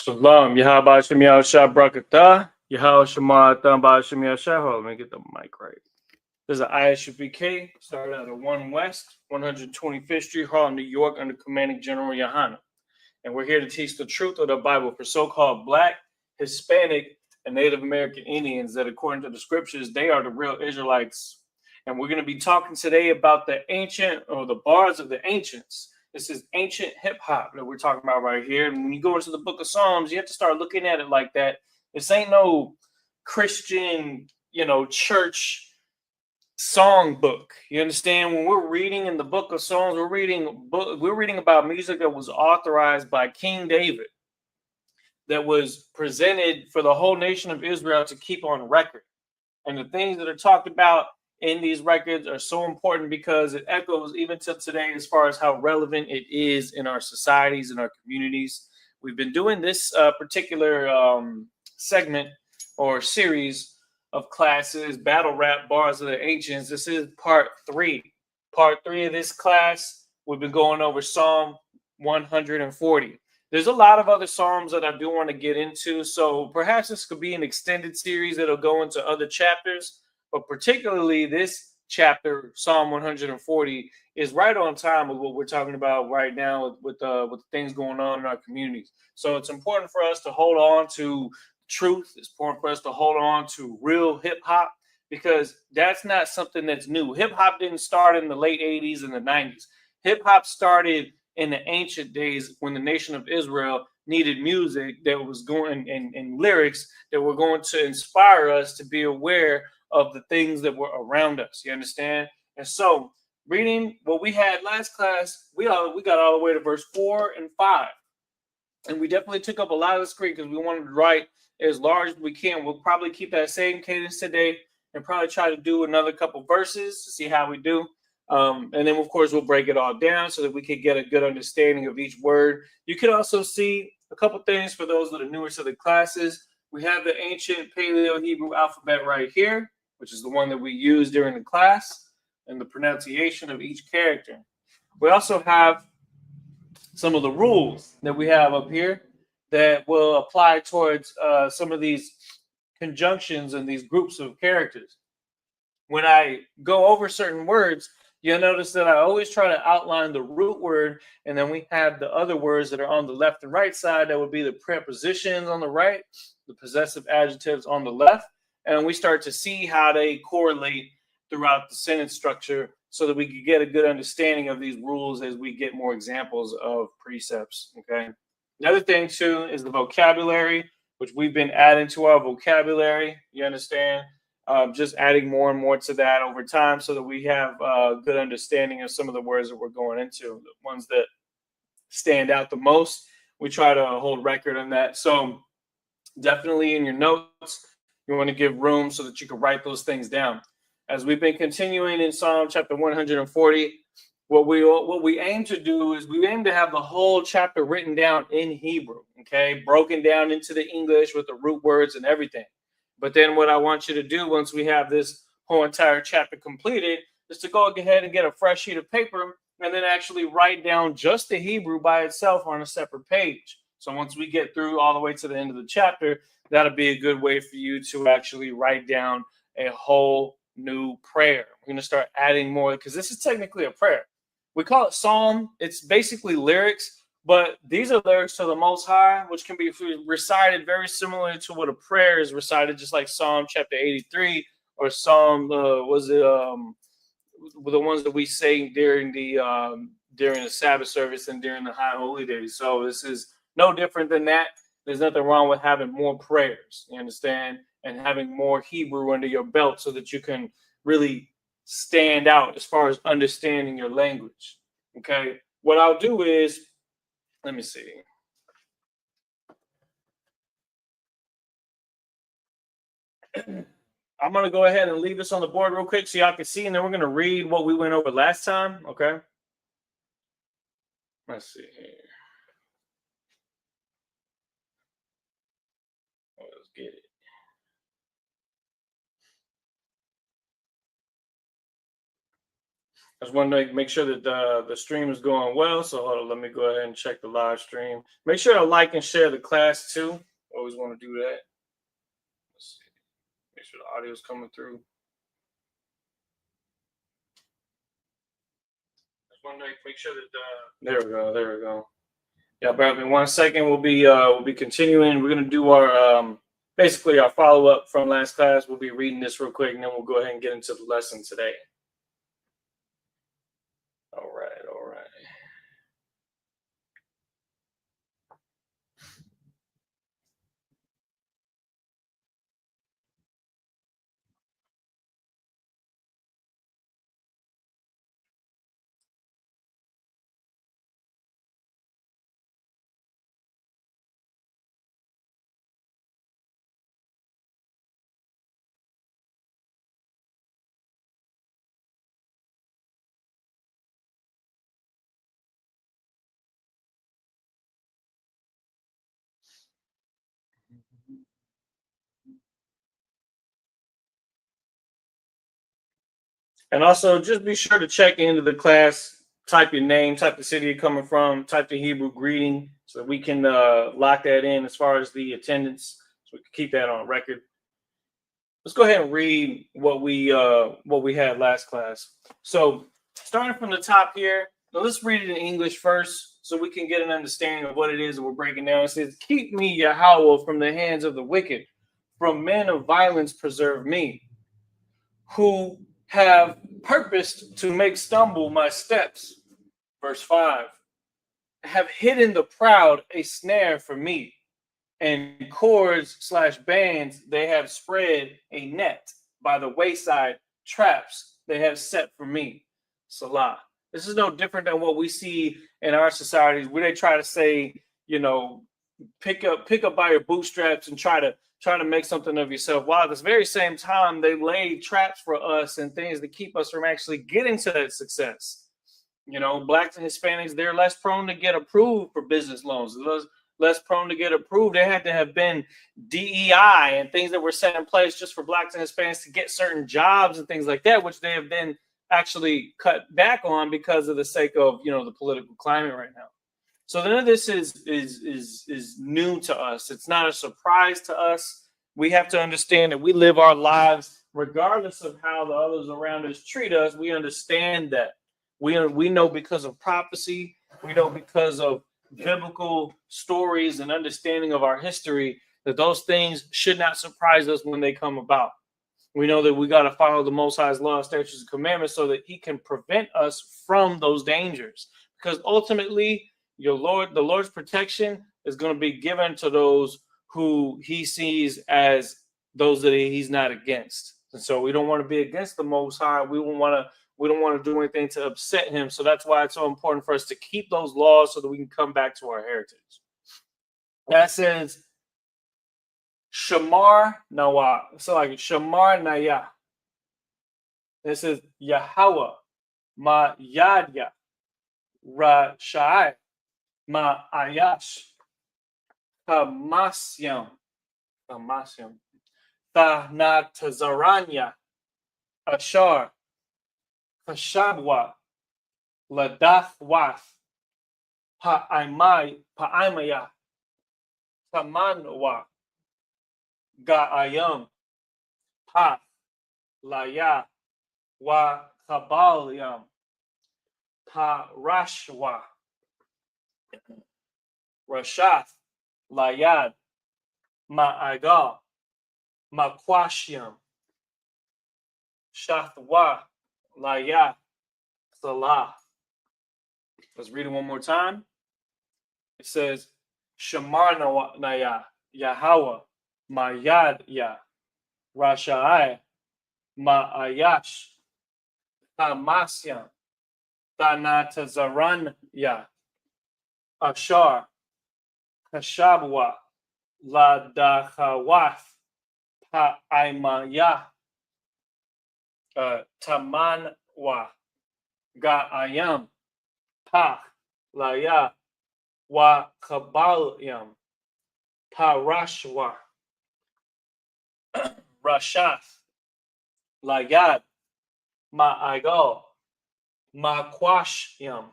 Shalom, Yahaba Shem Yahshua Brakatah, Yahweh Shema Thamba Shem Yahshua. Hold on, let me get the mic right. There's an Isupk, started out of 1 West, 125th Street, Harlem, New York, under Commanding General Yohana. And we're here to teach the truth of the Bible for so-called Black, Hispanic, and Native American Indians that, according to the scriptures, they are the real Israelites. And we're going to be talking today about the ancient, or the bars of the ancients. This is ancient hip hop that we're talking about right here. And when you go into the book of Psalms, you have to start looking at it like that. This ain't no Christian, church song book. You understand? When we're reading in the book of Psalms, we're reading about music that was authorized by King David, that was presented for the whole nation of Israel to keep on record. And the things that are talked about in these records are so important because it echoes even to today as far as how relevant it is in our societies and our communities. We've been doing this particular segment or series of classes, battle rap bars of the ancients. This is part 3. Part 3 of this class, we've been going over Psalm 140. There's a lot of other Psalms that I do want to get into, so perhaps this could be an extended series that'll go into other chapters, but particularly this chapter, Psalm 140, is right on time with what we're talking about right now with things going on in our communities. So it's important for us to hold on to truth. It's important for us to hold on to real hip hop, because that's not something that's new. Hip hop didn't start in the late 80s and the 90s. Hip hop started in the ancient days when the nation of Israel needed music that was going and lyrics that were going to inspire us to be aware of the things that were around us. You understand? And so, reading what we had last class, we got all the way to verse 4 and 5. And we definitely took up a lot of the screen because we wanted to write as large as we can. We'll probably keep that same cadence today and probably try to do another couple verses to see how we do. And then, of course, we'll break it all down so that we can get a good understanding of each word. You can also see a couple things for those that are newer to the classes. We have the ancient Paleo-Hebrew alphabet right here, which is the one that we use during the class, and the pronunciation of each character. We also have some of the rules that we have up here that will apply towards some of these conjunctions and these groups of characters. When I go over certain words, you'll notice that I always try to outline the root word, and then we have the other words that are on the left and right side. That would be the prepositions on the right, the possessive adjectives on the left, and we start to see how they correlate throughout the sentence structure so that we can get a good understanding of these rules as we get more examples of precepts, okay? Another thing, too, is the vocabulary, which we've been adding to our vocabulary, you understand? Just adding more and more to that over time so that we have a good understanding of some of the words that we're going into, the ones that stand out the most. We try to hold record on that. So definitely in your notes, you want to give room so that you can write those things down. As we've been continuing in Psalm chapter 140, what we aim to do is we aim to have the whole chapter written down in Hebrew, okay, broken down into the English with the root words and everything. But then what I want you to do once we have this whole entire chapter completed is to go ahead and get a fresh sheet of paper and then actually write down just the Hebrew by itself on a separate page. So once we get through all the way to the end of the chapter, that'll be a good way for you to actually write down a whole new prayer. We're going to start adding more because this is technically a prayer. We call it psalm. It's basically lyrics, but these are lyrics to the Most High, which can be recited very similar to what a prayer is recited, just like Psalm chapter 83 or Psalm, the ones that we say during the Sabbath service and during the High Holy Days. So this is no different than that. There's nothing wrong with having more prayers, you understand, and having more Hebrew under your belt so that you can really stand out as far as understanding your language. Okay, what I'll do is, let me see. I'm going to go ahead and leave this on the board real quick so y'all can see, and then we're going to read what we went over last time. Okay, let's see here. Let's get it. I just want to make sure that the stream is going well. So hold on, let me go ahead and check the live stream. Make sure to like and share the class too. Always want to do that. Let's see. Make sure the audio is coming through. Just want to make sure that there we go. There we go. Yeah, bear with me 1 second. We'll be continuing. We're gonna do our basically our follow up from last class. We'll be reading this real quick, and then we'll go ahead and get into the lesson today. All right. And also, just be sure to check into the class. Type your name, type the city you're coming from, type the Hebrew greeting, so that we can lock that in as far as the attendance, so we can keep that on record. Let's go ahead and read what we had last class. So, starting from the top here, now let's read it in English first, so we can get an understanding of what it is that we're breaking down. It says, "Keep me, Yahweh, from the hands of the wicked, from men of violence preserve me, who have purposed to make stumble my steps." Verse 5, "Have hidden the proud a snare for me, and cords/bands they have spread a net by the wayside, traps they have set for me." Salah. This is no different than what we see in our societies, where they try to say, pick up by your bootstraps and try to make something of yourself. While at this very same time, they lay traps for us and things to keep us from actually getting to that success. Blacks and Hispanics, they're less prone to get approved for business loans, less prone to get approved. There had to have been DEI and things that were set in place just for Blacks and Hispanics to get certain jobs and things like that, which they have been actually cut back on because of the sake of the political climate right now. So none of this is new to us. It's not a surprise to us. We have to understand that we live our lives regardless of how the others around us treat us. We understand that. We know because of prophecy. We know because of biblical stories and understanding of our history that those things should not surprise us when they come about. We know that we got to follow the Most High's law, statutes, and commandments so that He can prevent us from those dangers. Because ultimately, the Lord's protection is going to be given to those who He sees as those that He's not against. And so we don't want to be against the Most High. We don't want to do anything to upset Him. So that's why it's so important for us to keep those laws so that we can come back to our heritage. That says Shamar Nawa. So like Shamar Naya. This is Yahweh, Ma Yadya, Rashai, Ma Ayash, Hamasyam, Thanatazaranya, Ashar, Kashabwa, Ladathwath, Pa'imaya, Tamanwa, Ga'ayam, Pa, Laya, Wa Kabalyam, Parashwa, Rashath, Layad, Ma'agal, Maquashiam, Shathwa, Layad, Salah. Let's read it one more time. It says, Shamar Naya, Yahweh, Mayad Ya, Rashai, Ma'ayash, Hamasyam, Thanatazaran Ya, Ashar, Kashabwa, Ladachawath, Pa'imaya, Tamanwa, Ga'ayam, Pa, Laya, Wa Kabalyam, Parashwa, Rashath, Layad, Ma'agal, Maquashyam,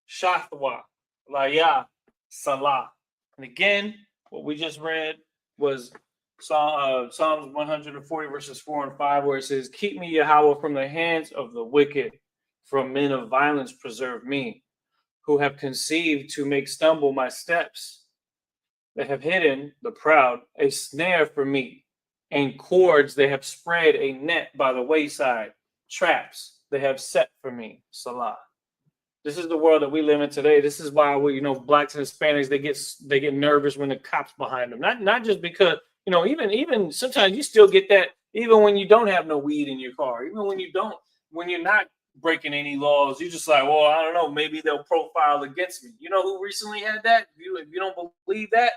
Shathwa, Laya, Salah. And again, what we just read was Psalms 140, verses 4 and 5, where it says, "Keep me, Yahweh, from the hands of the wicked, from men of violence preserve me, who have conceived to make stumble my steps. They have hidden, the proud, a snare for me, and cords they have spread a net by the wayside, traps they have set for me." Salah. This is the world that we live in today. This is why blacks and Hispanics they get nervous when the cops behind them. Not just because even sometimes you still get that even when you don't have no weed in your car, even when you're not breaking any laws. You just like, well, I don't know, maybe they'll profile against me. You know who recently had that? If you don't believe that,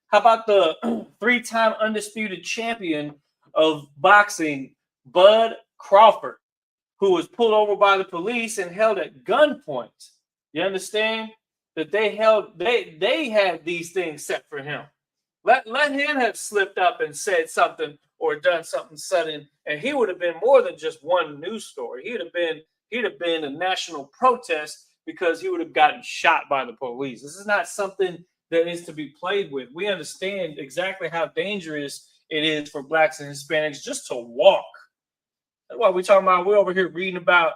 how about the three-time undisputed champion of boxing, Bud Crawford, who was pulled over by the police and held at gunpoint? You understand that they had these things set for him. Let him have slipped up and said something or done something sudden, and he would have been more than just one news story. He'd have been a national protest because he would have gotten shot by the police. This is not something that is to be played with. We understand exactly how dangerous it is for blacks and Hispanics just to walk. That's why we're over here reading about,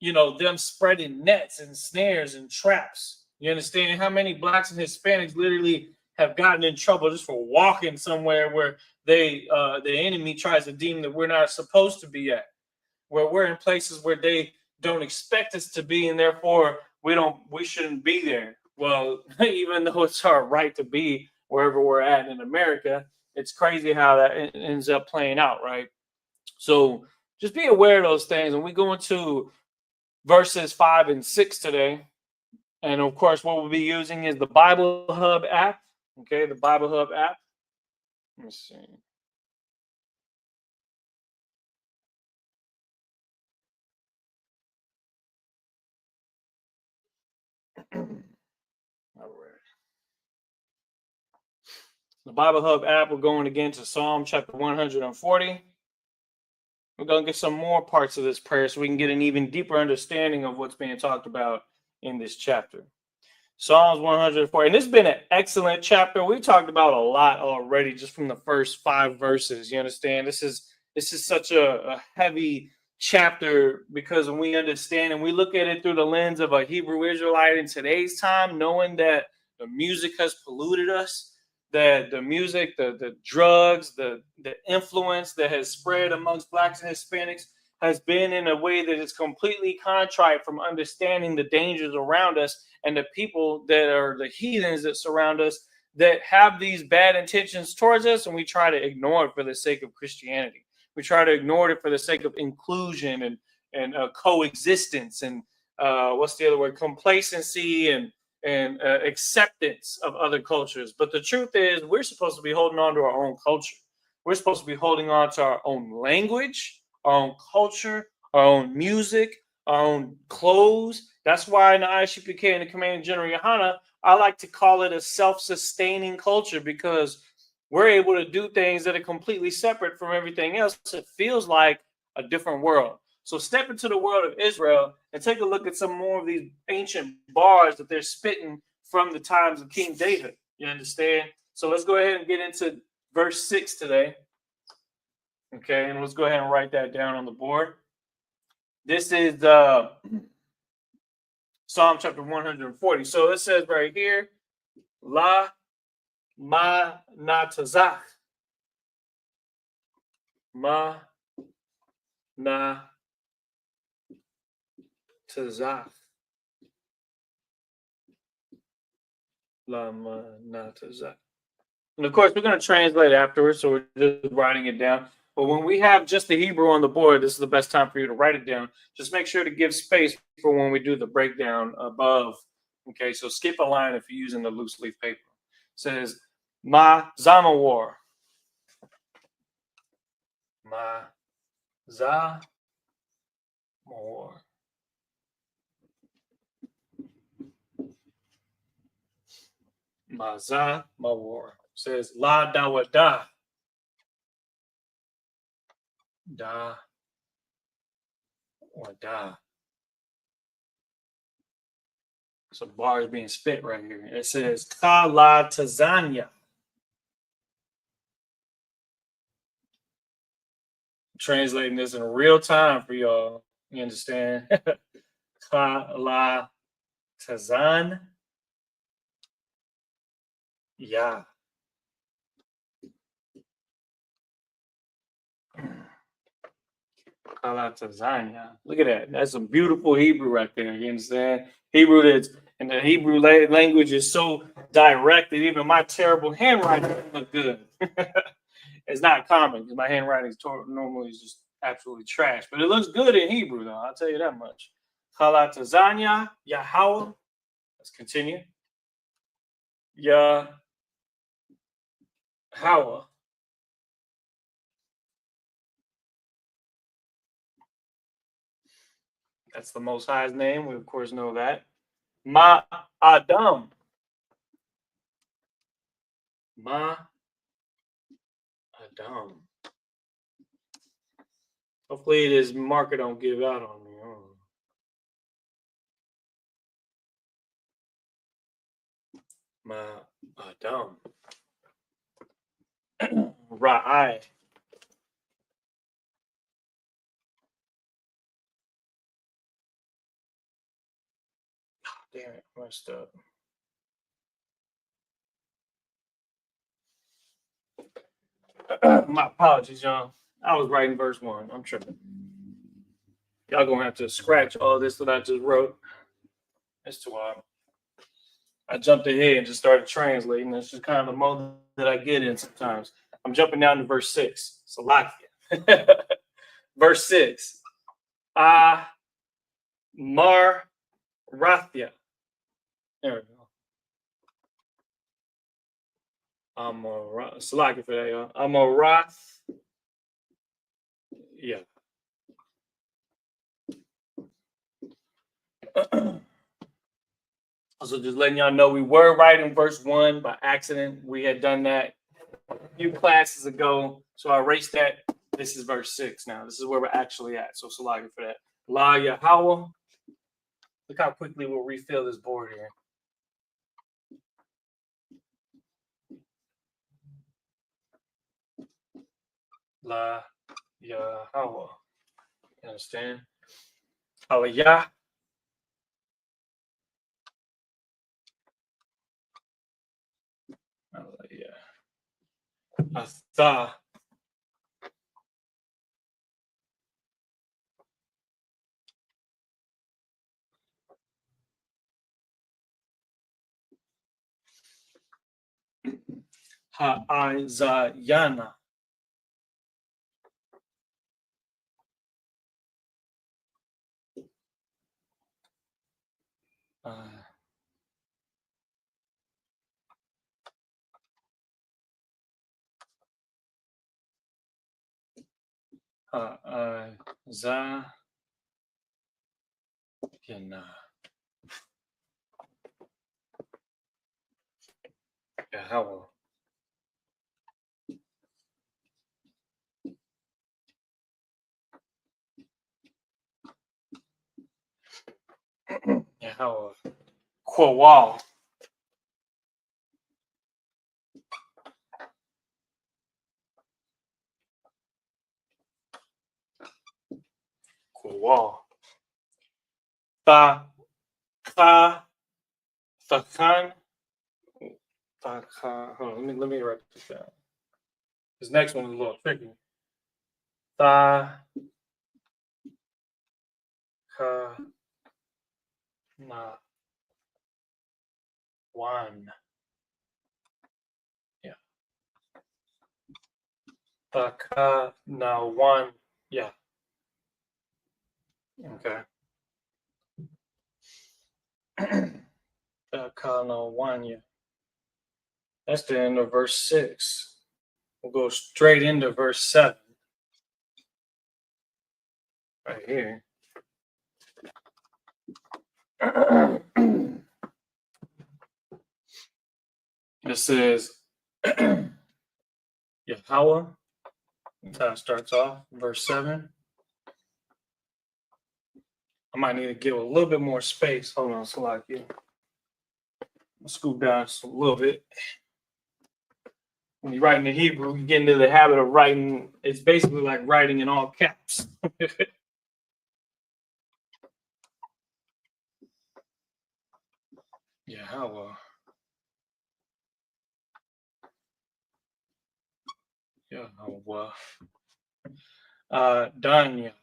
them spreading nets and snares and traps. You understand how many blacks and Hispanics literally have gotten in trouble just for walking somewhere where the enemy tries to deem that we're not supposed to be at, where we're in places where they don't expect us to be, and therefore we shouldn't be there. Well, even though it's our right to be wherever we're at in America, it's crazy how that ends up playing out, right? So just be aware of those things. And we go into verses 5 and 6 today. And of course, what we'll be using is the Bible Hub app. Okay, the Bible Hub app. Let me see. All right. The Bible Hub app, we're going again to Psalm chapter 140. We're going to get some more parts of this prayer so we can get an even deeper understanding of what's being talked about in this chapter. Psalms 104. And this has been an excellent chapter. We talked about a lot already just from the first 5 verses. You understand? This is such a heavy chapter because when we understand and we look at it through the lens of a Hebrew Israelite in today's time, knowing that the music has polluted us, that the music, the drugs, the influence that has spread amongst blacks and Hispanics has been in a way that is completely contrite from understanding the dangers around us and the people that are the heathens that surround us that have these bad intentions towards us, and we try to ignore it for the sake of Christianity. We try to ignore it for the sake of inclusion and coexistence and what's the other word? Complacency and acceptance of other cultures. But the truth is, we're supposed to be holding on to our own culture. We're supposed to be holding on to our own language, our own culture, our own music, our own clothes. That's why in the Isupk and the Commanding General Yohana, I like to call it a self-sustaining culture because we're able to do things that are completely separate from everything else. It feels like a different world. So step into the world of Israel and take a look at some more of these ancient bars that they're spitting from the times of King David. You understand? So let's go ahead and get into verse 6 today. Okay, and let's go ahead and write that down on the board. This is Psalm chapter 140. So it says right here, La Ma Natazach. Ma Na Tazach. La Ma Na Tazach. And of course, we're going to translate afterwards, so we're just writing it down. But when we have just the Hebrew on the board, this is the best time for you to write it down. Just make sure to give space for when we do the breakdown above. Okay, so skip a line if you're using the loose leaf paper. It says, Ma Zamawar. Ma Zamawar. Ma Zamawar. Says, La Dawada. Da Wada. Some bars being spit right here. It says Kalatazania. Translating this in real time for y'all. You understand? Kalatazan. Yeah. Kalatazania. Look at that. That's some beautiful Hebrew right there. You understand? Hebrew that's and the Hebrew language is so direct that even my terrible handwriting doesn't look good. It's not common because my handwriting is normally is just absolutely trash, but it looks good in Hebrew though. I'll tell you that much. Kalatazania Yahweh. Let's continue. Yahweh. That's the Most High's name. We of course know that. Ma Adam. Ma Adam. Hopefully this marker don't give out on me. Ma Adam. Ra'ai. Damn it, messed up. My apologies, y'all. I was writing verse 1. I'm tripping. Y'all gonna have to scratch all this that I just wrote. It's too hard. I jumped ahead and just started translating. That's just kind of the mode that I get in sometimes. I'm jumping down to verse 6. Salakia. Verse 6. Mar Rathia. There we go. Salakia for that, y'all. Amorath. Yeah. So just letting y'all know we were writing verse 1 by accident. We had done that a few classes ago. So I erased that. This is verse 6 now. This is where we're actually at. So Salakia for that. La Yahweh. Look how quickly we'll refill this board here. La Yahweh. You understand? Aliyah. Aliyah. Atha. Ha'izayana. Ha'izayana. Yahweh. Yahweh. Quawal. Quawal. Tha. Thakan. Hold on, let me write this down. This next one is a little tricky. Tha. Ka. Na. One. Yeah. Ka. Na. One. Yeah. Okay. Ka. Na. One. Yeah. That's the end of verse 6. We'll go straight into verse 7. Right here. It says Yahweh. That's how it starts off. Verse 7. I might need to give a little bit more space. Hold on, Salakia. Scoot down just a little bit. When you write in the Hebrew, you get into the habit of writing. It's basically like writing in all caps. Yeah, how Danya.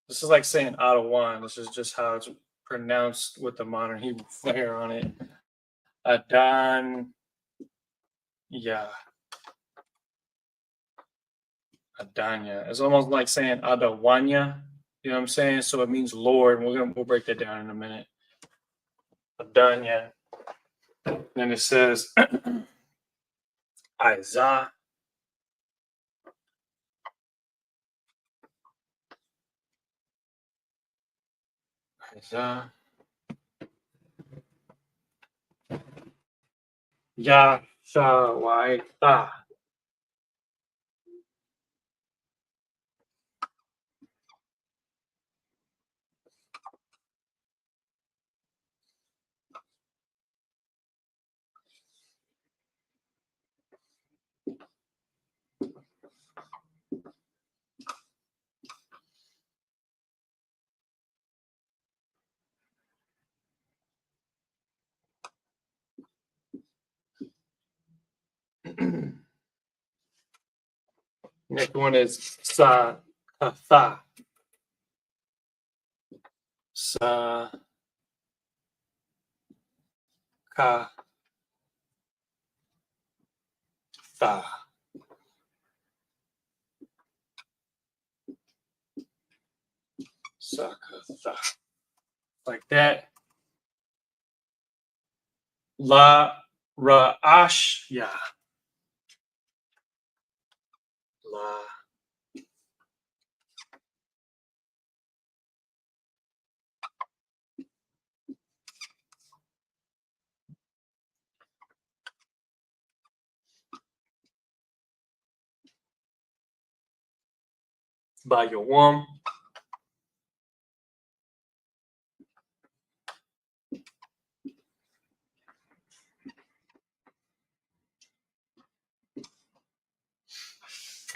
This is like saying Adawan. This is just how it's pronounced with the modern Hebrew flair on it. Adan. Yeah. Adanya. It's almost like saying Adawanya. You know what I'm saying? So it means Lord. We'll break that down in a minute. Adanya. Then it says Isaiah. Isaiah. Yashawaita. Next one is Sakatha. Sakatha. Sakatha. Like that. La Ra'ashya. La. By your warm.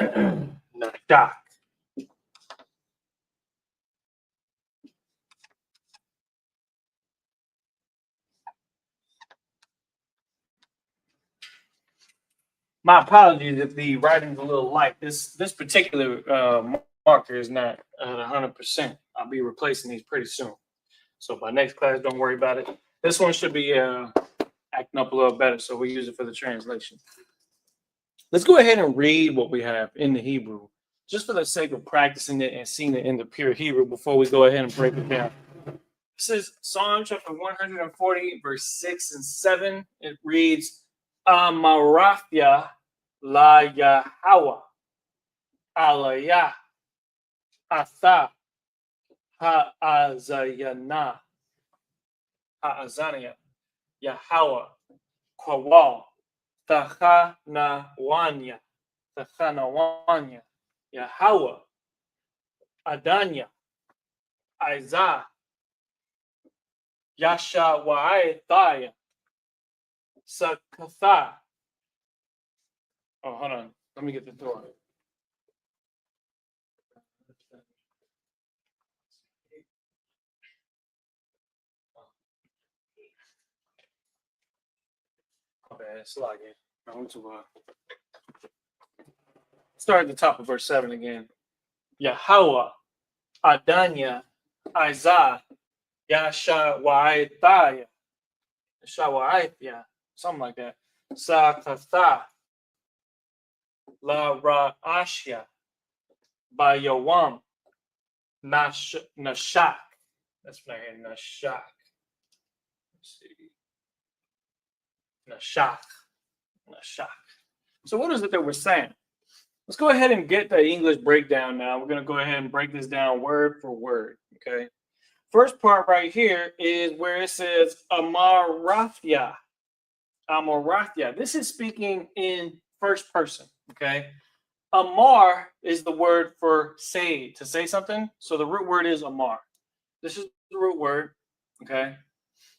Nadak. My apologies if the writing's a little light. This particular marker is not at 100%. I'll be replacing these pretty soon. So by next class, don't worry about it. This one should be acting up a little better, so we use it for the translation. Let's go ahead and read what we have in the Hebrew, just for the sake of practicing it and seeing it in the pure Hebrew before we go ahead and break it down. This is Psalm chapter 140, verse 6 and 7. It reads, Amarathya la Yahweh, Alaya, Atha, Ha'azayana, Ha'azania, Yahweh, Kawal, Tachanawanya, Yahweh, Adanya, Isaiah, Yashawaithaya, Sakatha. Oh, hold on. Let me get the door. Okay, it's logging. I want to start at the top of verse 7 again. Yahweh, Adanya, Isaiah, Yashawaithaya, Shawaithya, something like that. Sakatha, La Ra'ashya, Bayawam, Nashak. That's my name, Nashak. Let's see. Nashak. So what is it that we're saying? Let's go ahead and get the English breakdown now. We're going to go ahead and break this down word for word, okay? First part right here is where it says Amarathya. Amarathya. This is speaking in first person, okay? Amar is the word for say, to say something. So the root word is amar. This is the root word, okay?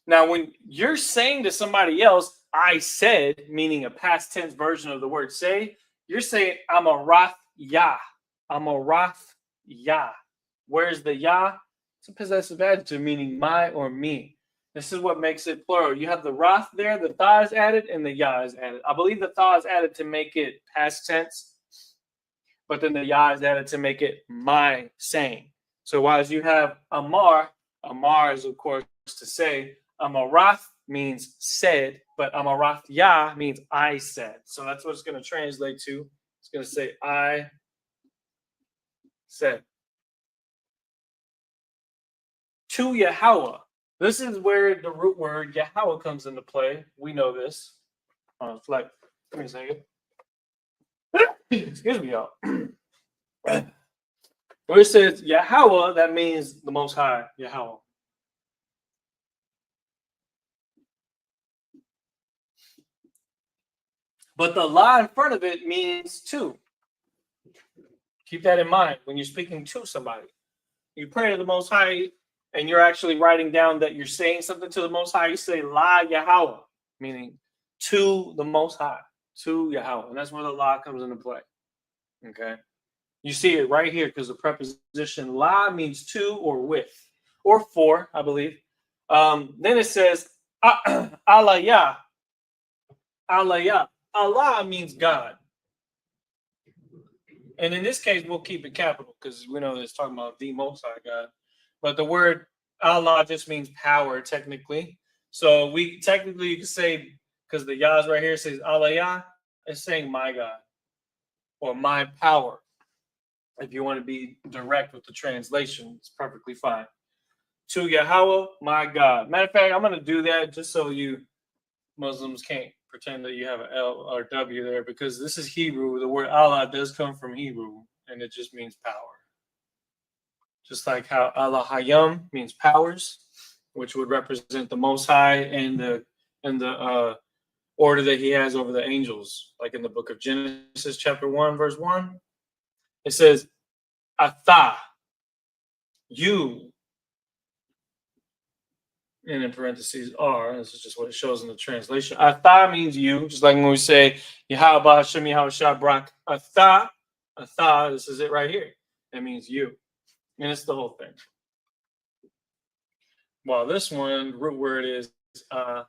Now, when you're saying to somebody else, I said, meaning a past tense version of the word say, you're saying, I'm a Rath Yah. I'm a Rath Yah. Where's the Yah? It's a possessive adjective meaning my or me. This is what makes it plural. You have the Rath there, the Tha is added, and the Yah is added. I believe the Tha is added to make it past tense, but then the Yah is added to make it my saying. So while you have Amar, Amar is, of course, to say. Amarath means said, but Amarath Yah means I said. So that's what it's going to translate to. It's going to say I said. To Yahweh. This is where the root word Yahweh comes into play. We know this. It's like, give me a second. Excuse me, y'all. Where it says Yahweh, that means the Most High, Yahweh. But the la in front of it means to. Keep that in mind when you're speaking to somebody. You pray to the Most High, and you're actually writing down that you're saying something to the Most High. You say La Yahweh, meaning to the Most High, to Yahweh. And that's where the la comes into play. Okay. You see it right here because the preposition la means to or with or for, I believe. Then it says Alayah. Alayah. Allah means God. And in this case, we'll keep it capital because we know it's talking about the Most High God. But the word Allah just means power, technically. So we technically you can say, because the Yah's right here says Allah Yah, it's saying my God or my power. If you want to be direct with the translation, it's perfectly fine. To Yahweh, my God. Matter of fact, I'm going to do that just so you Muslims can't pretend that you have an L or W there because this is Hebrew. The word Allah does come from Hebrew and it just means power. Just like how Allah Hayyam means powers, which would represent the Most High and the order that He has over the angels. Like in the book of Genesis, chapter 1, verse 1, it says, Atha, you, and in parentheses are. This is just what it shows in the translation. Atha means you, just like when we say Yahweh Hashem Yahweh Shabrak. Atha, Atha, this is it right here. It means you. And it's the whole thing. Well, this one, the root word is la.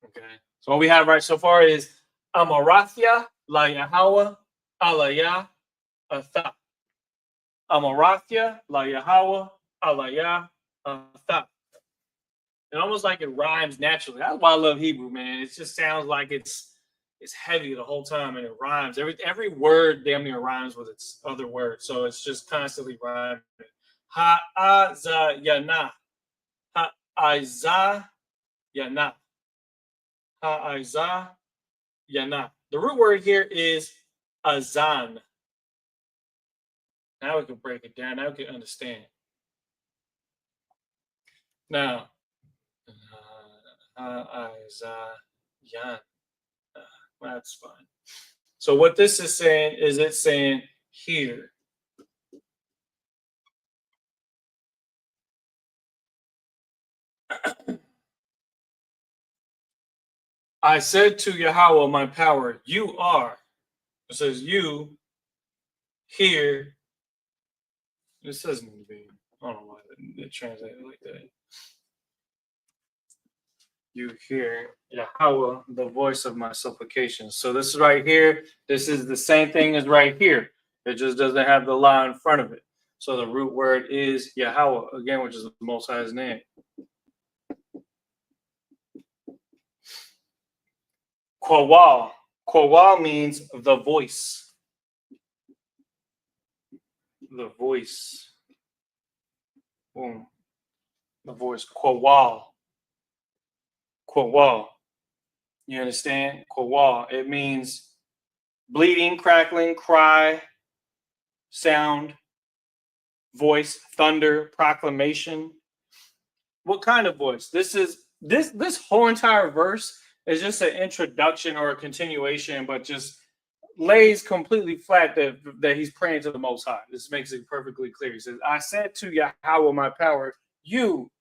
Okay. So what we have right so far is Amarathya, La Yahweh, Alayah, Atha. Amarathya, La Yahweh, Alayah, Atha. It almost like it rhymes naturally. That's why I love Hebrew, man. It just sounds like it's heavy the whole time and it rhymes. Every word damn near rhymes with its other word. So it's just constantly rhyming. Ha'azayana. Ha'azayana. Ha'azayana. The root word here is azan. Now we can break it down. Now we can understand. Now, Ha'azayana. That's fine. So what this is saying is it's saying here. I said to Yahweh, my power, you are. It says you here. This doesn't need to be. I don't know why it translated like that. You hear Yahweh, the voice of my supplications. So this is right here. This is the same thing as right here. It just doesn't have the la in front of it. So the root word is Yahweh, again, which is the Most High's name. Kwawal. Kwawal means the voice. The voice. Boom. The voice. Kwawal. Kwawal. You understand? Kwawal. It means bleeding, crackling, cry, sound, voice, thunder, proclamation. What kind of voice? This whole entire verse is just an introduction or a continuation, but just lays completely flat that he's praying to the Most High. This makes it perfectly clear. He says, I said to Yahweh, my power, you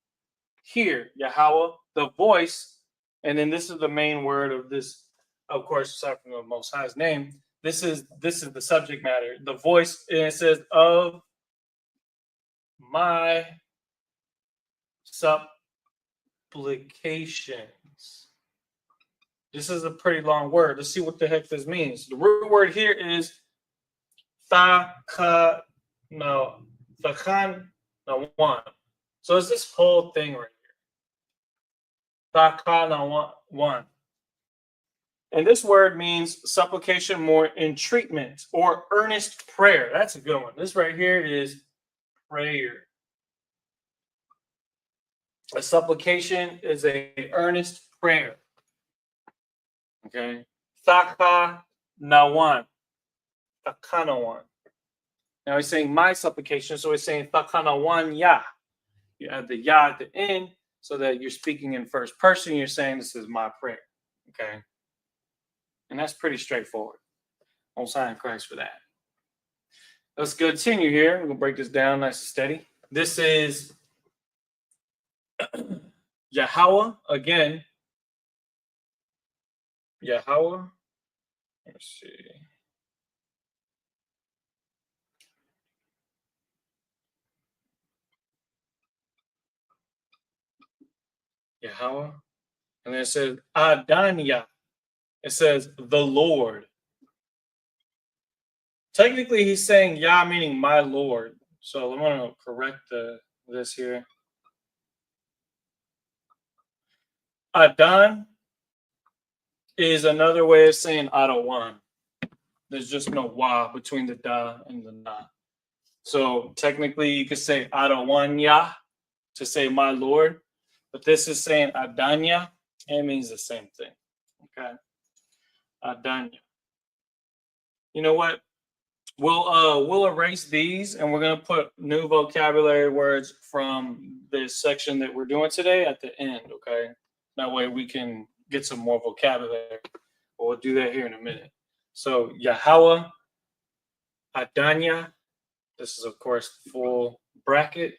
hear, Yahweh, the voice, and then this is the main word of this, of course, aside from the Most High's name. This is the subject matter. The voice, and it says of my supplications. This is a pretty long word. Let's see what the heck this means. The root word here is thakanawan. So it's this whole thing right here. Thakanawan. And this word means supplication, more entreatment, or earnest prayer. That's a good one. This right here is prayer. A supplication is a earnest prayer. Okay. Thakanawan. Thakanawan. Now he's saying my supplication, so he's saying Thakanawan ya. You add the ya at the end so that you're speaking in first person. You're saying this is my prayer. Okay. And that's pretty straightforward. I'll sign Christ for that. Let's continue here. We're going to break this down nice and steady. This is Yahweh again. Yahweh. Let's see. Yahweh. And then it says Adanya. It says the Lord. Technically, he's saying Yah, meaning my Lord. So I'm going to correct this here. Adan is another way of saying Adawan. There's just no wa between the da and the na. So technically, you could say Adawan Yah to say my Lord, but this is saying Adanya. It means the same thing. Okay, Adanya. You know what? We'll erase these, and we're gonna put new vocabulary words from this section that we're doing today at the end. Okay, that way we can get some more vocabulary. But we'll do that here in a minute. So Yahweh, Adanya. This is of course full bracket.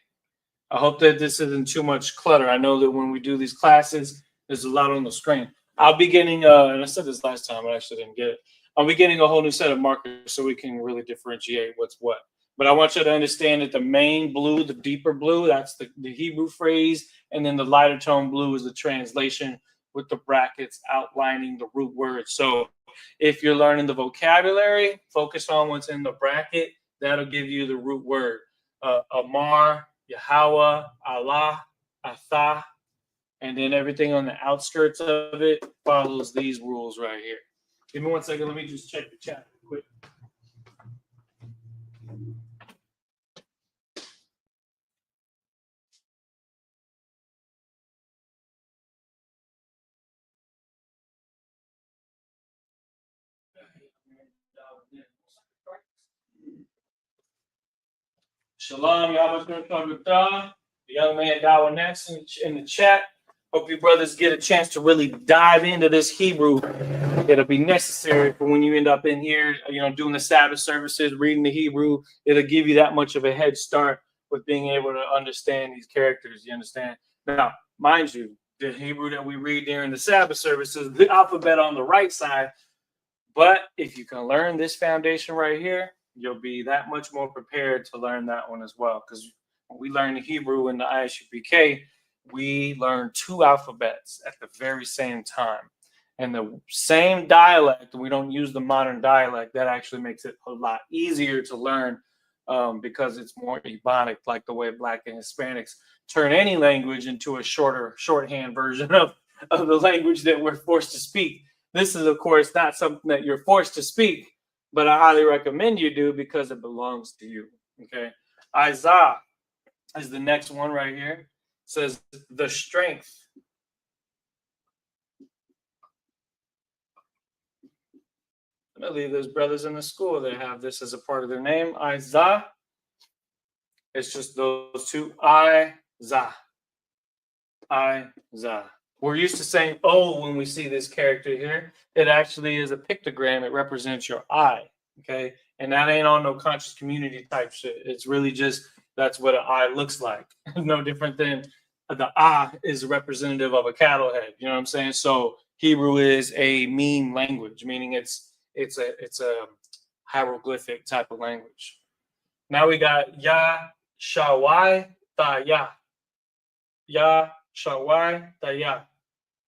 I hope that this isn't too much clutter. I know that when we do these classes, there's a lot on the screen. I'll be getting, and I said this last time, but I actually didn't get it. I'll be getting a whole new set of markers so we can really differentiate what's what. But I want you to understand that the main blue, the deeper blue, that's the Hebrew phrase. And then the lighter tone blue is the translation with the brackets outlining the root word. So if you're learning the vocabulary, focus on what's in the bracket. That'll give you the root word. Amar, Yahweh, Allah, Atha, and then everything on the outskirts of it follows these rules right here. Give me 1 second. Let me just check the chat quick. Shalom, Yahweh, the young man Dawa next in the chat. Hope you brothers get a chance to really dive into this Hebrew. It'll be necessary for when you end up in here, doing the Sabbath services, reading the Hebrew. It'll give you that much of a head start with being able to understand these characters. You understand? Now, mind you, the Hebrew that we read during the Sabbath services, the alphabet on the right side. But if you can learn this foundation right here, you'll be that much more prepared to learn that one as well. Because when we learn the Hebrew in the Isupk, we learn two alphabets at the very same time. And the same dialect, we don't use the modern dialect. That actually makes it a lot easier to learn because it's more Ebonic, like the way Black and Hispanics turn any language into a shorthand version of the language that we're forced to speak. This is, of course, not something that you're forced to speak, but I highly recommend you do because it belongs to you. Okay. Isaiah is the next one right here. It says the strength. I believe there's brothers in the school that have this as a part of their name. Isaiah. It's just those two. Isaiah. Isaiah. We're used to saying "oh" when we see this character here. It actually is a pictogram. It represents your eye. Okay. And that ain't on no conscious community type shit. It's really just that's what an eye looks like. No different than the is representative of a cattle head. You know what I'm saying? So Hebrew is a meme language, meaning it's a hieroglyphic type of language. Now we got Ya Shawai Taya. Ya Shawai Taya.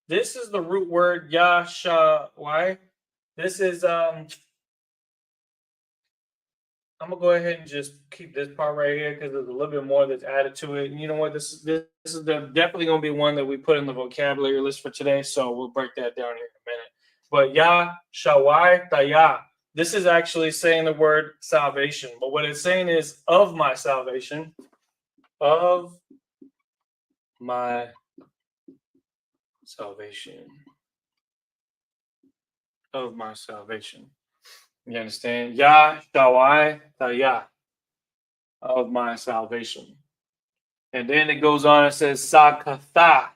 This is the root word Ya Shawai. This is I'm gonna go ahead and just keep this part right here because there's a little bit more that's added to it. And you know what? This is definitely gonna be one that we put in the vocabulary list for today. So we'll break that down here in a minute. But Ya Shawai Taya. This is actually saying the word salvation. But what it's saying is of my salvation. Of my salvation. Of my salvation. You understand? Ya Shawai Taya. Of my salvation. And then it goes on and says, Sakatha.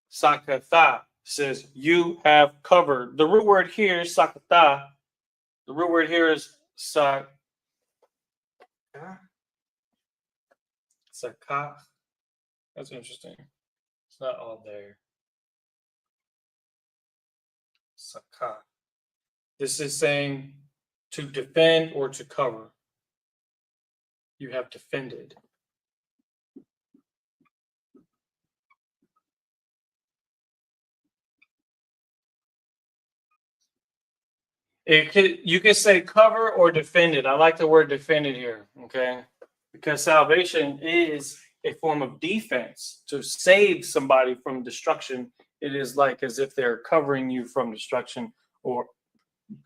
Sakatha says, you have covered. The root word here is Sakatha. The root word here is Sakah. Sakah. That's interesting. It's not all there. Sakah. This is saying to defend or to cover. You have defended. You could say cover or defended. I like the word defended here, okay? Because salvation is a form of defense. To save somebody from destruction, it is like as if they're covering you from destruction or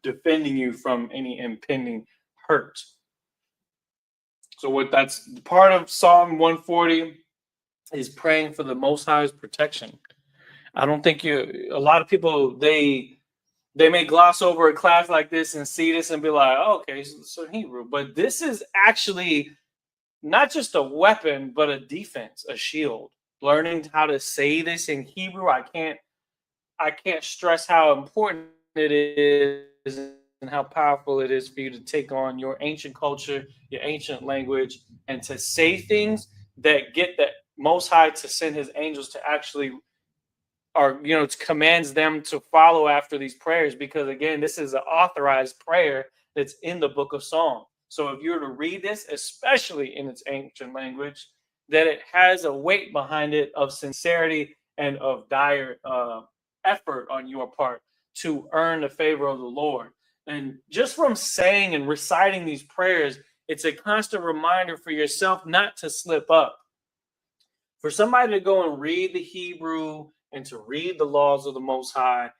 defending you from any impending hurt. So what that's part of Psalm 140 is praying for the Most High's protection. I don't think a lot of people they may gloss over a class like this and see this and be like, oh, okay, so Hebrew. But this is actually not just a weapon, but a defense, a shield. Learning how to say this in Hebrew, I can't stress how important it is and how powerful it is for you to take on your ancient culture, your ancient language, and to say things that get the Most High to send His angels to actually or it commands them to follow after these prayers because again this is an authorized prayer that's in the book of Psalm. So if you were to read this, especially in its ancient language, that it has a weight behind it of sincerity and of dire effort on your part to earn the favor of the Lord. And just from saying and reciting these prayers, it's a constant reminder for yourself not to slip up. For somebody to go and read the Hebrew and to read the laws of the Most High,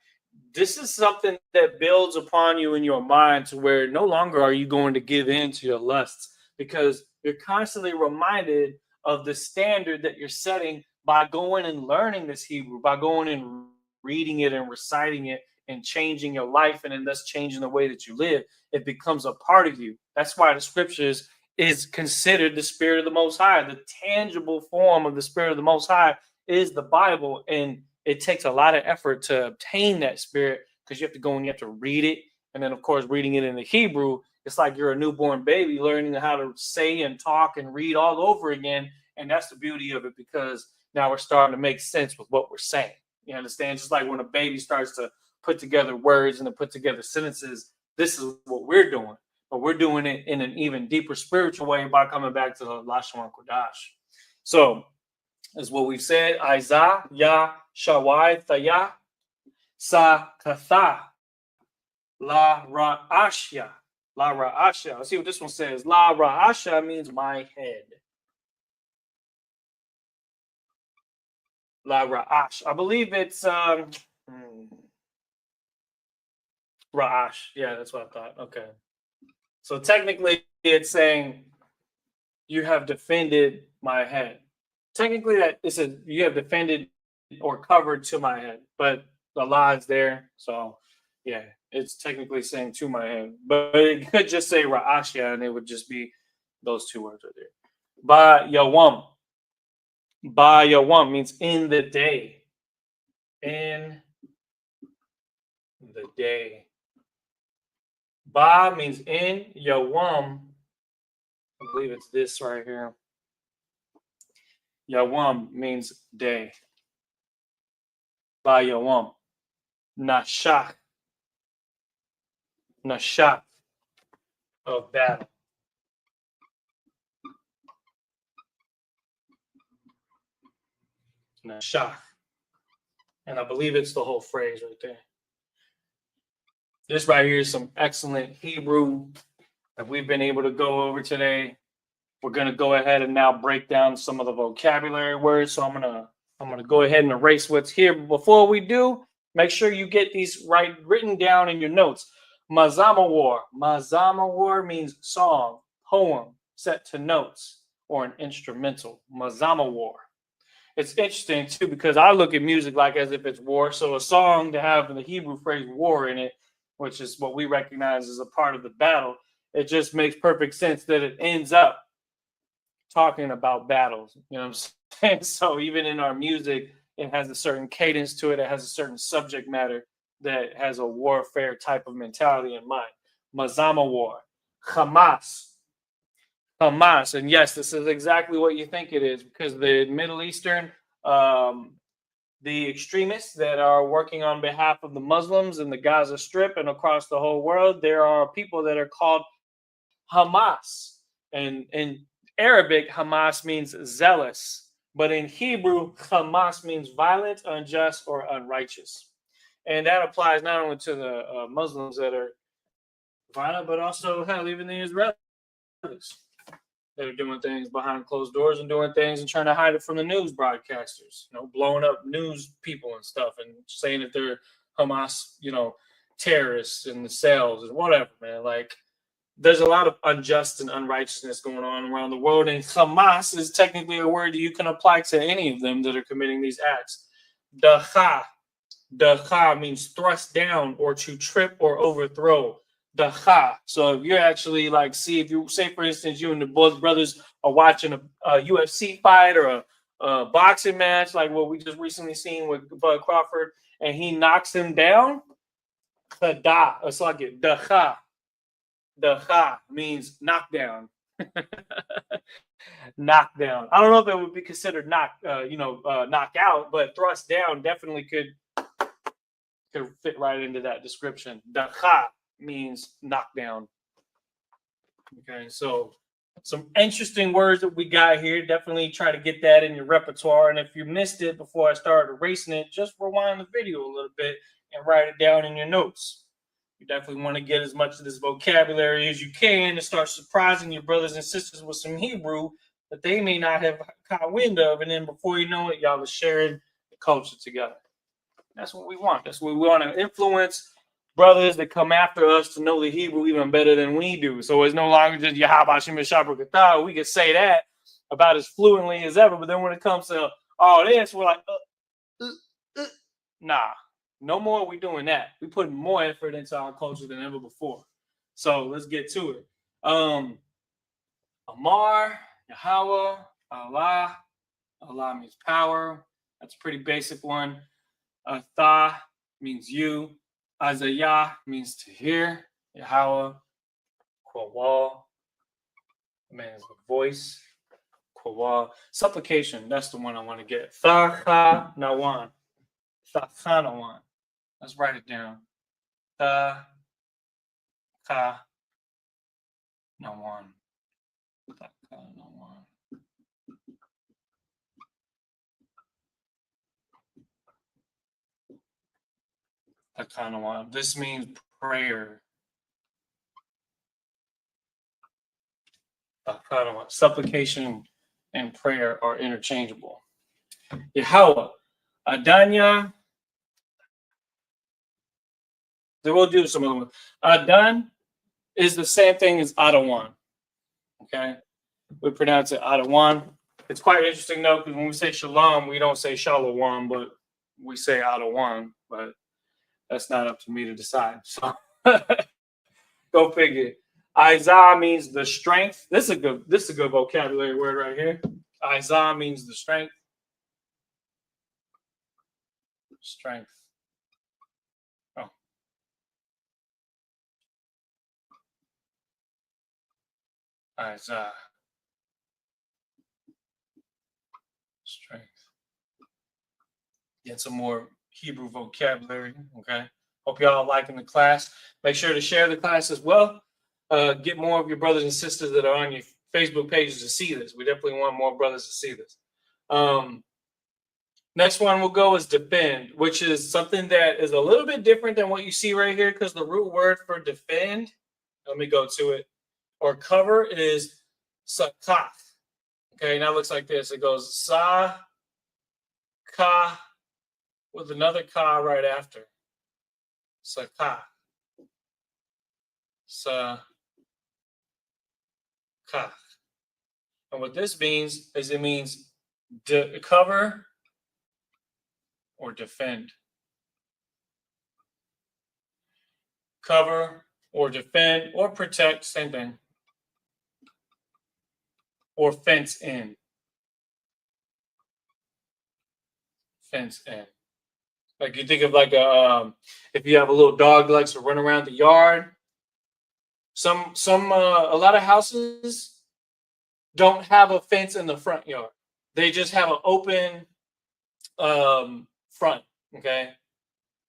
this is something that builds upon you in your mind to where no longer are you going to give in to your lusts because you're constantly reminded of the standard that you're setting by going and learning this Hebrew, by going and reading it and reciting it and changing your life and thus changing the way that you live. It becomes a part of you. That's why the scriptures is considered the Spirit of the Most High. The tangible form of the Spirit of the Most High is the Bible, and it takes a lot of effort to obtain that Spirit because you have to go and you have to read it, and then of course reading it in the Hebrew, it's like you're a newborn baby learning how to say and talk and read all over again, and that's the beauty of it because now we're starting to make sense with what we're saying. You understand? Just like when a baby starts to put together words and to put together sentences, this is what we're doing. But we're doing it in an even deeper spiritual way by coming back to the Lashawan Qadash. So, as what we've said, Isaiah, Ya, Shawai, Thaya, Sa, Katha, La, Ra'ashya. La, Ra'ashya. Let's see what this one says. La, Ra'ashya means my head. La, Ra'ash. I believe it's Ra'ash. Yeah, that's what I thought. Okay. So technically, it's saying you have defended my head. Technically, that it says you have defended or covered to my head, but the lie is there. So, yeah, it's technically saying to my head, but it could just say Ra'ashya, and it would just be those two words right there. Ba Yawam. Ba Yawam means in the day. In the day. Ba means in. Yawam, I believe it's this right here. Yawam means day. Ba Yawam. Nashach. Nashach of battle. Nashach. And I believe it's the whole phrase right there. This right here is some excellent Hebrew that we've been able to go over today. We're gonna go ahead and now break down some of the vocabulary words. So I'm gonna go ahead and erase what's here. But before we do, make sure you get these written down in your notes. Mazamawar. Mazamawar means song, poem, set to notes, or an instrumental. Mazamawar. It's interesting too because I look at music like as if it's war. So a song to have the Hebrew phrase war in it, which is what we recognize as a part of the battle, it just makes perfect sense that it ends up talking about battles. You know what I'm saying? So even in our music, it has a certain cadence to it. It has a certain subject matter that has a warfare type of mentality in mind. Mazama war, Hamas, Hamas, and yes, this is exactly what you think it is because the Middle Eastern, um, the extremists that are working on behalf of the Muslims in the Gaza Strip and across the whole world, there are people that are called Hamas. And in Arabic, Hamas means zealous, but in Hebrew, Hamas means violent, unjust, or unrighteous. And that applies not only to the Muslims that are violent, but also, hell, even the Israelis that are doing things behind closed doors and doing things and trying to hide it from the news broadcasters, you know, blowing up news people and stuff and saying that they're Hamas, you know, terrorists in the cells and whatever, man. Like, there's a lot of unjust and unrighteousness going on around the world, and Hamas is technically a word that you can apply to any of them that are committing these acts. Dacha, dacha means thrust down or to trip or overthrow. Dacha. So if you're actually like, see, if you say, for instance, you and the both brothers are watching a UFC fight or a boxing match, like what we just recently seen with Bud Crawford, and he knocks him down, kada, it's like it, dacha. The ha means knockdown. Knockdown. I don't know if it would be considered knockout, but thrust down definitely could fit right into that description. The ha means knockdown. Okay, so some interesting words that we got here. Definitely try to get that in your repertoire. And if you missed it before I started erasing it, just rewind the video a little bit and write it down in your notes. You definitely want to get as much of this vocabulary as you can to start surprising your brothers and sisters with some Hebrew that they may not have caught wind of. And then before you know it, y'all are sharing the culture together. That's what we want. That's what we want to influence brothers that come after us to know the Hebrew even better than we do. So it's no longer just Yahabashim Shabrakatah. We can say that about as fluently as ever. But then when it comes to all this, we're like, nah. No more we doing that. We putting more effort into our culture than ever before. So let's get to it. Amar, Yahweh, Allah. Allah means power. That's a pretty basic one. Tha means you. Azayah means to hear. Yahweh. Kwawal means the voice. Kwawal. Supplication. That's the one I want to get. Tha nawan. Tha nawan. Let's write it down. Ta ka nawan. Ta ka nawan. Ta ka nawan. This means prayer. Ta ka nawan. Supplication and prayer are interchangeable. Yahweh. Adanya. Then we'll do some other ones. Adan is the same thing as Adawan. Okay, we pronounce it Adawan. It's quite interesting though, because when we say shalom, we don't say shalom, but we say Adawan. But that's not up to me to decide. So go figure. Izah means the strength. This is a good vocabulary word right here. Izah means the strength. Strength. Oh. Izah. Strength. Get some more Hebrew vocabulary. Okay. Hope y'all liking the class. Make sure to share the class as well. Get more of your brothers and sisters that are on your Facebook pages to see this. We definitely want more brothers to see this. Next one we'll go is defend, which is something that is a little bit different than what you see right here, because the root word for defend, let me go to it, or cover is sakaf. Okay, now it looks like this. It goes sa, ka, with another ka right after. Sakaf. Sa, ka. And what this means is it means cover or defend. Cover or defend or protect, same thing. Or fence in. Fence in. Like you think of like if you have a little dog that likes to run around the yard. A lot of houses don't have a fence in the front yard. They just have an open front. Okay.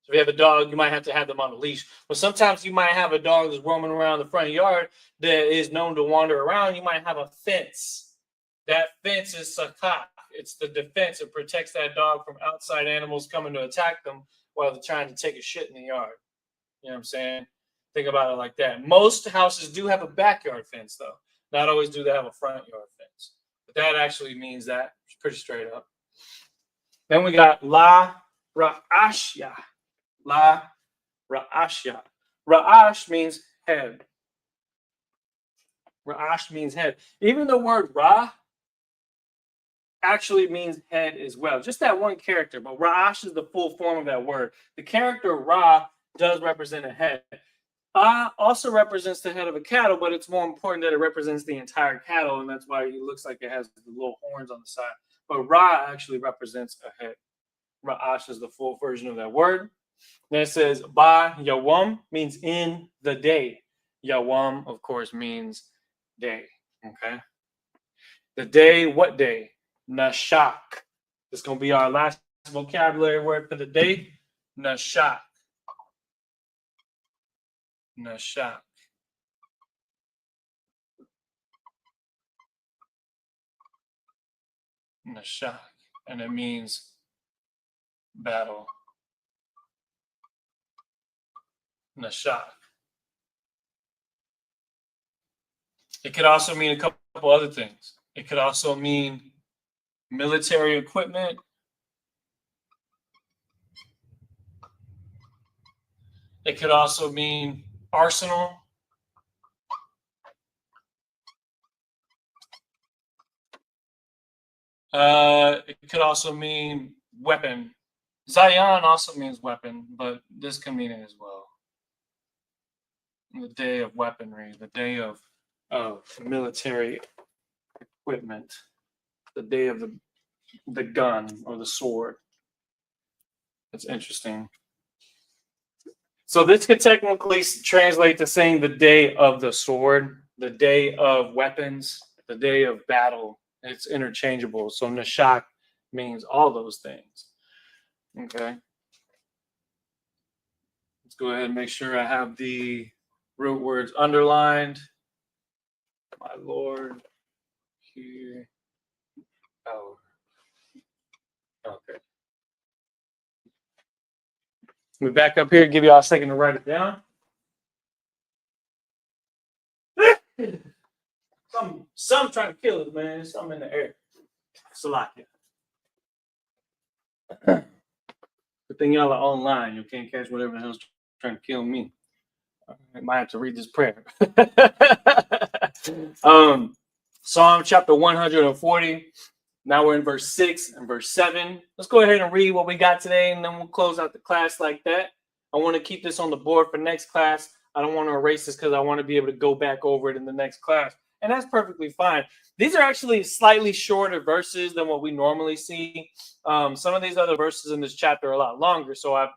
So if you have a dog, you might have to have them on a leash. But sometimes you might have a dog that's roaming around the front yard that is known to wander around. You might have a fence. That fence is sakat. It's the defense. It protects that dog from outside animals coming to attack them while they're trying to take a shit in the yard. You know what I'm saying? Think about it like that. Most houses do have a backyard fence, though. Not always do they have a front yard fence. But that actually means that. It's pretty straight up. Then we got la ra'ashya. La ra'ashya. Ra'ash means head. Ra'ash means head. Even the word ra actually means head as well. Just that one character, but Ra'ash is the full form of that word. The character Ra does represent a head. Also represents the head of a cattle, but it's more important that it represents the entire cattle, and that's why it looks like it has the little horns on the side. But Ra actually represents a head. Ra'ash is the full version of that word. Then it says Ba Yawam means in the day. Yawam, of course, means day. Okay. The day, what day? Nashak. It's going to be our last vocabulary word for the day. Nashak. Nashak. Nashak. And it means battle. Nashak. It could also mean a couple other things. It could also mean military equipment. It could also mean arsenal. It could also mean weapon. Zion also means weapon, but this can mean it as well. The day of weaponry, the day of military equipment, the day of the gun or the sword. That's interesting. So this could technically translate to saying the day of the sword, the day of weapons, the day of battle. It's interchangeable. So Nashak means all those things. Okay. Let's go ahead and make sure I have the root words underlined. My Lord, here. Oh. Okay. Let me back up here, give y'all a second to write it down. Some trying to kill us, man. Something in the air. Salakia. Good thing y'all are online. You can't catch whatever the hell's trying to kill me. I might have to read this prayer. Psalm chapter 140. Now we're in verse 6 and verse 7. Let's go ahead and read what we got today, and then we'll close out the class like that. I want to keep this on the board for next class. I don't want to erase this because I want to be able to go back over it in the next class. And that's perfectly fine. These are actually slightly shorter verses than what we normally see. Some of these other verses in this chapter are a lot longer. So I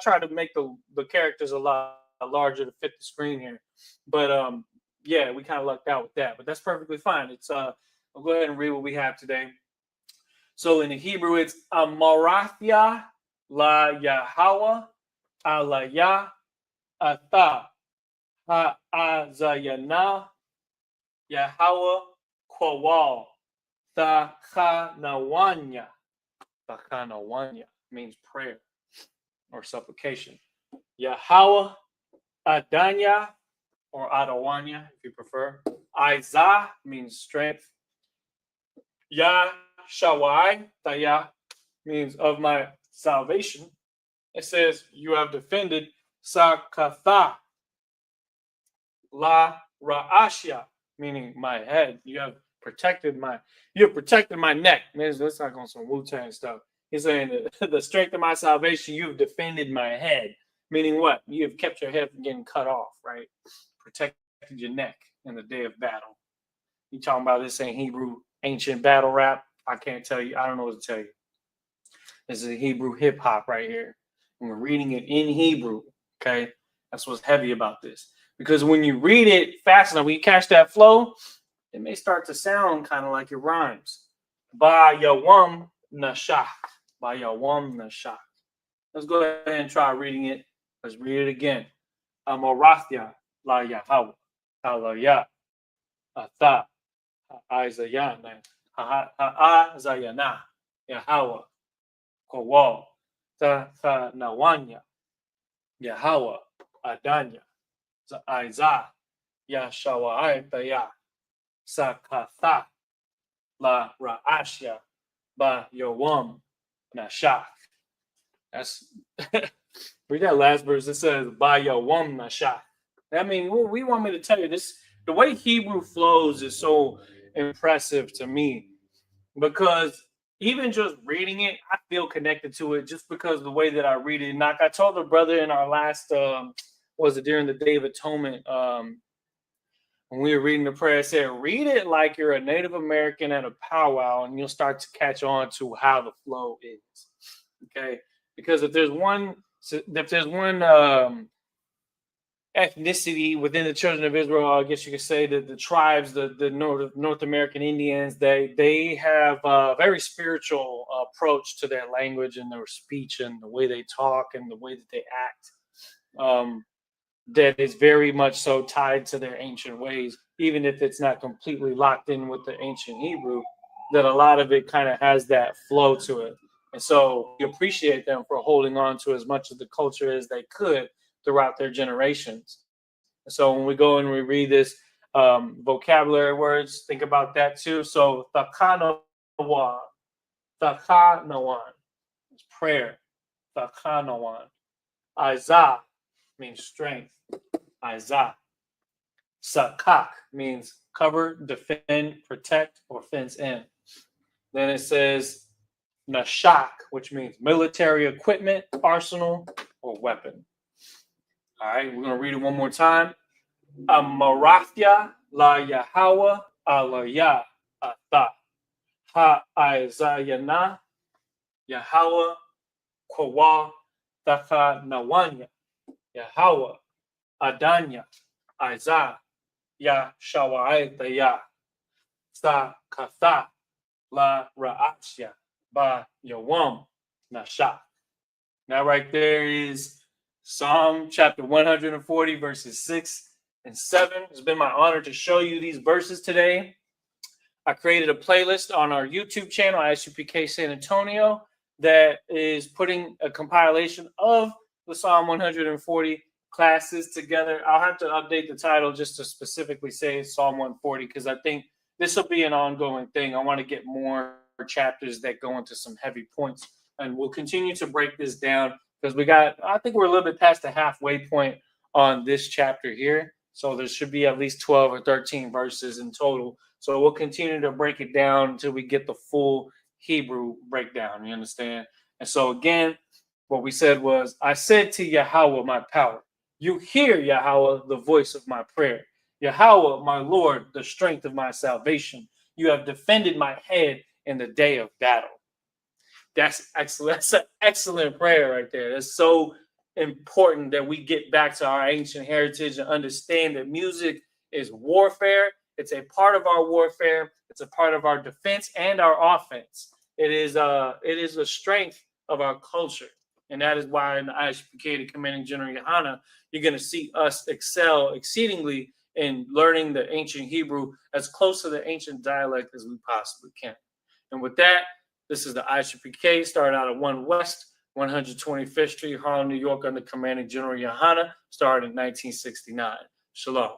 try to make the characters a lot larger to fit the screen here. But yeah, we kind of lucked out with that. But that's perfectly fine. I'll go ahead and read what we have today. So in the Hebrew, it's Amarathia La Yahweh Alaya Ata Ha'azayana Yahweh Kwawal Tachanawanya. Tachanawanya means prayer or supplication. Yahweh Adanya or Adawanya, if you prefer. Isah means strength. Yah Shawai Taya means of my salvation. It says you have defended Sakatha La Ra'ashya, meaning my head. You have protected my neck. Let's not go on some Wu-Tang stuff. He's saying the strength of my salvation, you've defended my head. Meaning what? You have kept your head from getting cut off, right? Protected your neck in the day of battle. You talking about this ain't Hebrew ancient battle rap? I can't tell you. I don't know what to tell you. This is Hebrew hip hop right here. And we're reading it in Hebrew. Okay. That's what's heavy about this. Because when you read it fast enough, when you catch that flow, it may start to sound kind of like it rhymes. Ba yawam nashak. Ba yawam nashak. Let's go ahead and try reading it. Let's read it again. Amorathia la Yahweh. Alaya. Atha. Ha'azayana. Ha'azayana. Yahweh. Kowal. Tachanawanya. Yahweh. Adanya. Isah. Yashawa'aytaya. Sakatha. La Ra'ashya. Ba Yawam Nashak. That's read that last verse. It says Ba Yawam Nashak. I mean, we want me to tell you this. The way Hebrew flows is so impressive to me because even just reading it, I feel connected to it just because of the way that I read it. And like I told the brother in our last, was it during the Day of Atonement, when we were reading the prayer, I said, read it like you're a Native American at a powwow, and you'll start to catch on to how the flow is. Okay, because if there's one ethnicity within the children of Israel, I guess you could say that the tribes, the North American Indians, they have a very spiritual approach to their language and their speech and the way they talk and the way that they act. That is very much so tied to their ancient ways, even if it's not completely locked in with the ancient Hebrew, that a lot of it kind of has that flow to it. And so we appreciate them for holding on to as much of the culture as they could throughout their generations. And so when we go and we read this vocabulary words, think about that too. So Thakanawan, is prayer. Thakanawan. Isah means strength. Isah. Sakak means cover, defend, protect, or fence in. Then it says Nashak, which means military equipment, arsenal, or weapon. All right, we're going to read it one more time. Amarathya la Yahweh alaya ata ha'izayana Yahweh kwawa tachanawanya Yahweh adanya Isah Yashawa'aytaya Sakatha La Ra'ashya Ba Yawam Nasha. Now, right there is Psalm chapter 140, verses 6 and 7. It's been my honor to show you these verses today. I created a playlist on our YouTube channel, Isupk San Antonio, that is putting a compilation of the Psalm 140 classes together. I'll have to update the title just to specifically say Psalm 140 because I think this will be an ongoing thing. I want to get more chapters that go into some heavy points, and we'll continue to break this down because I think we're a little bit past the halfway point on this chapter here. So there should be at least 12 or 13 verses in total. So we'll continue to break it down until we get the full Hebrew breakdown. You understand? And so again, what we said was, I said to Yahweh, my power, you hear, Yahweh, the voice of my prayer. Yahweh, my Lord, the strength of my salvation. You have defended my head in the day of battle. That's excellent. That's an excellent prayer right there. That's so important that we get back to our ancient heritage and understand that music is warfare. It's a part of our warfare. It's a part of our defense and our offense. It is a strength of our culture. And that is why in the ISUPK, the Commanding General Yohana, you're going to see us excel exceedingly in learning the ancient Hebrew as close to the ancient dialect as we possibly can. And with that, this is the ISUPK, started out at 1 West, 125th Street, Harlem, New York, under Commanding General Yohana, started in 1969. Shalom.